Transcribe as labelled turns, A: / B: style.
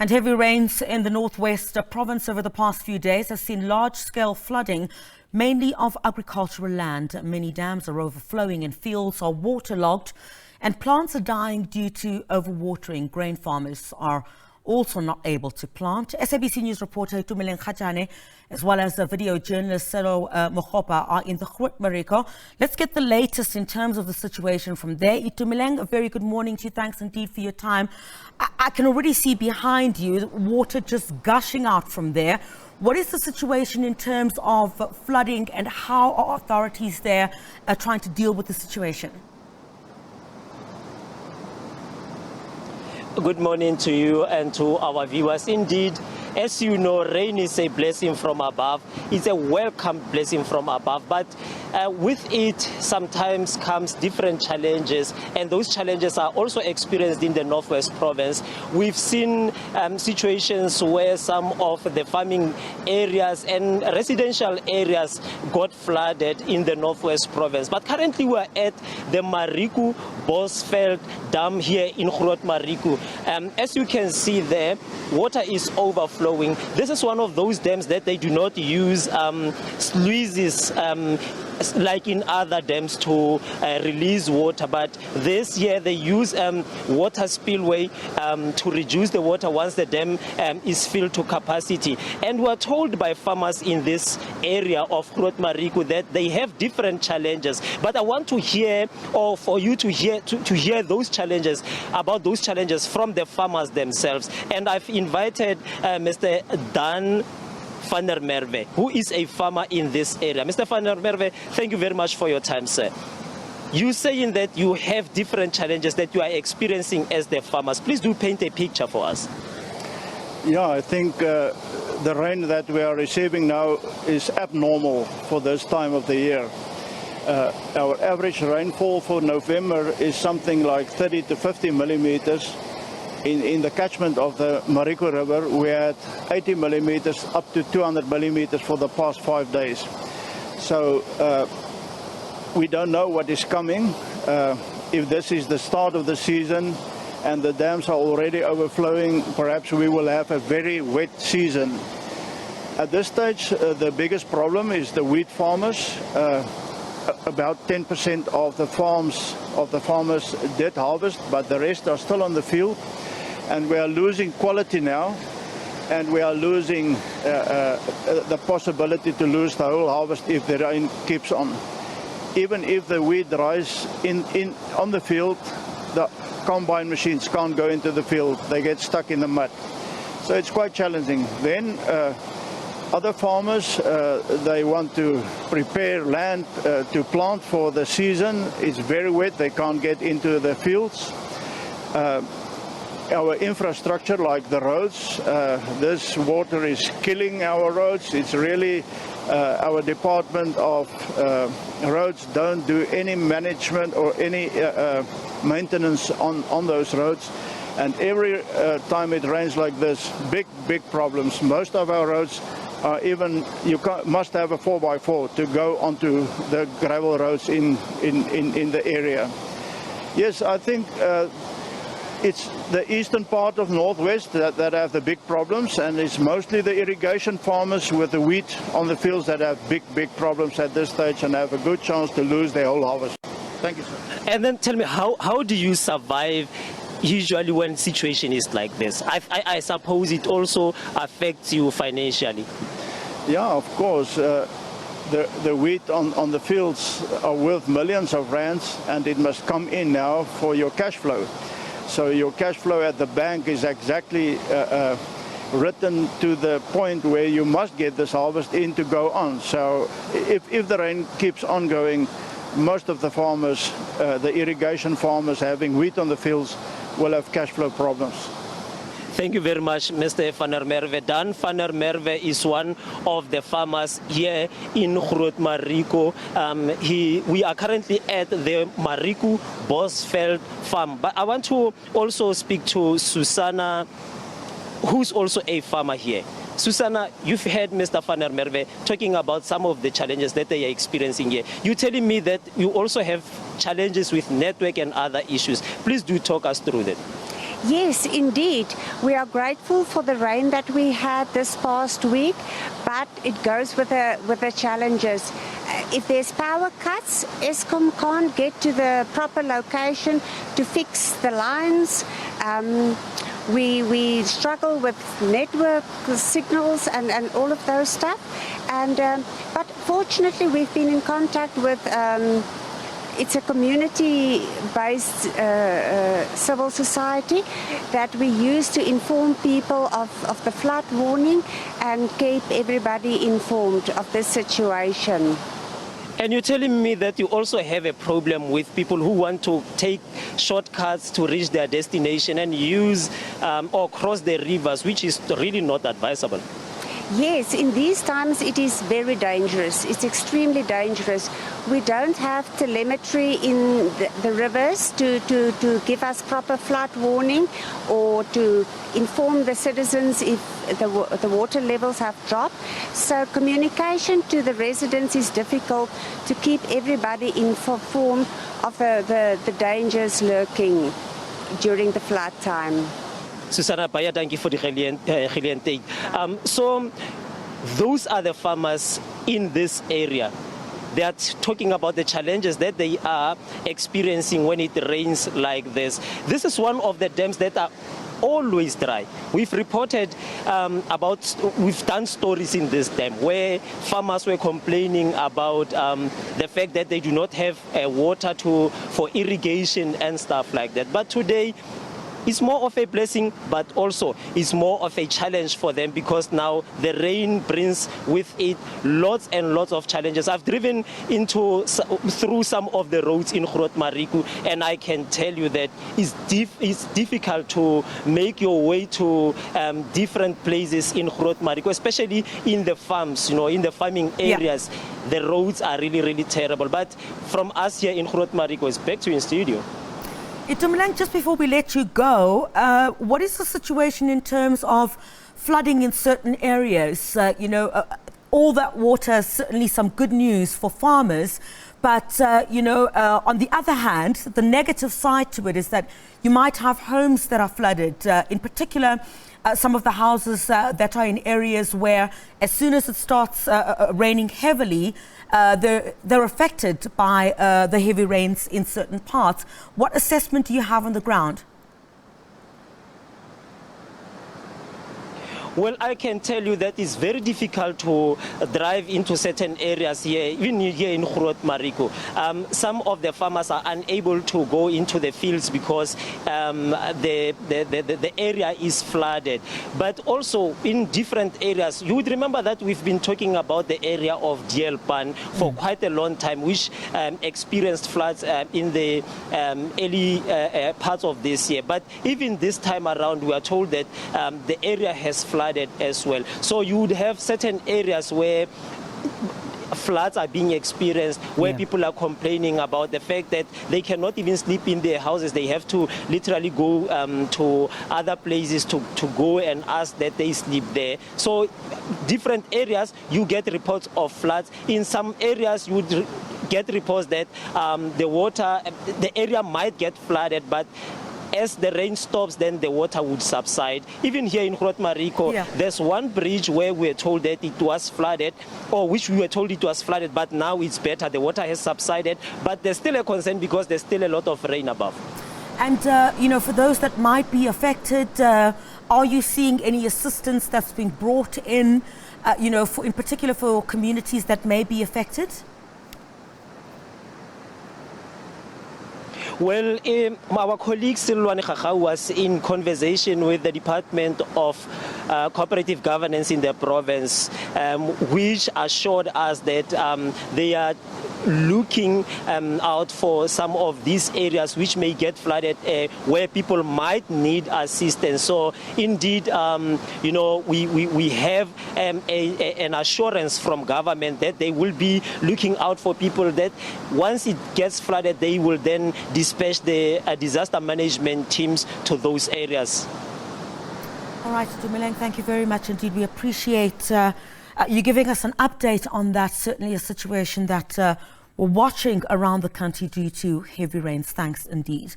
A: And heavy rains in the northwest province over the past few days has seen large-scale flooding, mainly of agricultural land. Many dams are overflowing and fields are waterlogged, and plants are dying due to overwatering. Grain farmers are also not able to plant. SABC News reporter Itumeleng Kgajane, as well as video journalist Sello Mogopa, are in the Groot Marico. Let's get the latest in terms of the situation from there. Itumeleng, a very good morning to you. Thanks indeed for your time. I can already see behind you water just gushing out from there. What is the situation in terms of flooding, and how are authorities there trying to deal with the situation?
B: Good morning to you and to our viewers. Indeed, as you know, rain is a blessing from above. It's a welcome blessing from above, but with it sometimes comes different challenges, and those challenges are also experienced in the Northwest Province. We've seen situations where some of the farming areas and residential areas got flooded in the Northwest Province. But currently we're at the Marico Bosveld Dam here in Groot Marico. As you can see there, water is overflowing. This is one of those dams that they do not use sluices like in other dams to release water, but this year they use water spillway to reduce the water once the dam is filled to capacity. And we're told by farmers in this area of Groot Marico that they have different challenges, but I want to hear, or for you to hear those challenges, about those challenges from the farmers themselves. And I've invited Mr. Dan van der Merwe, who is a farmer in this area. Mr. van der Merwe, thank you very much for your time, sir. You're saying that you have different challenges that you are experiencing as the farmers. Please do paint a picture for us.
C: Yeah, I think the rain that we are receiving now is abnormal for this time of the year. Our average rainfall for November is something like 30 to 50 millimeters. In the catchment of the Marico River, we had 80 millimeters up to 200 millimeters for the past 5 days. So we don't know what is coming. If this is the start of the season and the dams are already overflowing, perhaps we will have a very wet season. At this stage, the biggest problem is the wheat farmers. About 10% of the farmers did harvest, but the rest are still on the field. And we are losing quality now, and we are losing the possibility to lose the whole harvest if the rain keeps on. Even if the wheat dries on the field, the combine machines can't go into the field. They get stuck in the mud. So it's quite challenging. Then other farmers, they want to prepare land to plant for the season. It's very wet. They can't get into the fields. Our infrastructure, like the roads, this water is killing our roads. It's really our Department of Roads don't do any management or any maintenance on those roads. And every time it rains like this, big problems. Most of our roads are even, must have a 4x4 to go onto the gravel roads in the area. Yes, I think it's the eastern part of Northwest that have the big problems, and it's mostly the irrigation farmers with the wheat on the fields that have big problems at this stage and have a good chance to lose their whole harvest. Thank you, sir.
B: And then tell me, how do you survive usually when situation is like this? I suppose it also affects you financially.
C: Yeah, of course. The wheat on the fields are worth millions of rands, and it must come in now for your cash flow. So your cash flow at the bank is exactly written to the point where you must get this harvest in to go on. So if the rain keeps on going, most of the farmers, the irrigation farmers having wheat on the fields, will have cash flow problems.
B: Thank you very much, Mr. van der Merwe. Dan van der Merwe is one of the farmers here in Groot Marico. We are currently at the Marico Bosveld farm. But I want to also speak to Susanna, who's also a farmer here. Susanna, you've heard Mr. van der Merwe talking about some of the challenges that they are experiencing here. You're telling me that you also have challenges with network and other issues. Please do talk us through that.
D: Yes, indeed. We are grateful for the rain that we had this past week, but it goes with the challenges. If there's power cuts, Eskom can't get to the proper location to fix the lines. We struggle with network signals and all of those stuff. But fortunately, we've been in contact with. It's a community-based civil society that we use to inform people of the flood warning and keep everybody informed of this situation.
B: And you're telling me that you also have a problem with people who want to take shortcuts to reach their destination and use or cross the rivers, which is really not advisable.
D: Yes, in these times it is very dangerous. It's extremely dangerous. We don't have telemetry in the rivers to give us proper flood warning or to inform the citizens if the water levels have dropped. So communication to the residents is difficult to keep everybody informed of the dangers lurking during the flood time.
B: Susanna Baya, thank you for the geleentheid. So those are the farmers in this area. They are talking about the challenges that they are experiencing when it rains like this. This is one of the dams that are always dry. We've reported we've done stories in this dam where farmers were complaining about the fact that they do not have water for irrigation and stuff like that. But today, it's more of a blessing, but also it's more of a challenge for them because now the rain brings with it lots and lots of challenges. I've driven through some of the roads in Groot Marico, and I can tell you that it's difficult to make your way to different places in Groot Marico, especially in the farms, in the farming areas. Yeah. The roads are really, really terrible. But from us here in Groot Marico, it's back to you in studio.
A: Itumeleng, just before we let you go, what is the situation in terms of flooding in certain areas? All that water is certainly some good news for farmers, but on the other hand, the negative side to it is that you might have homes that are flooded, in particular some of the houses that are in areas where as soon as it starts raining heavily, they're affected by the heavy rains in certain parts. What assessment do you have on the ground?
B: Well, I can tell you that it's very difficult to drive into certain areas here, even here in Groot Marico. Some of the farmers are unable to go into the fields because the area is flooded. But also in different areas, you would remember that we've been talking about the area of Dielpan for quite a long time, which experienced floods in the early parts of this year. But even this time around, we are told that the area has flooded as well. So you would have certain areas where floods are being experienced, where people are complaining about the fact that they cannot even sleep in their houses. They have to literally go to other places to go and ask that they sleep there. So different areas, you get reports of floods. In some areas, you would get reports that the area might get flooded, but as the rain stops, then the water would subside. Even here in Groot Marico, there's one bridge where we're told that it was flooded, or which we were told it was flooded, but now it's better. The water has subsided, but there's still a concern because there's still a lot of rain above.
A: And, for those that might be affected, are you seeing any assistance that's being brought in, in particular for communities that may be affected?
B: Well, our colleague Sello Mogopa was in conversation with the Department of Cooperative Governance in the province, which assured us that they are looking out for some of these areas which may get flooded, where people might need assistance. So indeed, we have an assurance from government that they will be looking out for people, that once it gets flooded, they will then dispatch the disaster management teams to those areas.
A: All right, Itumeleng, thank you very much indeed. We appreciate you giving us an update on that. Certainly a situation that we're watching around the country due to heavy rains. Thanks indeed.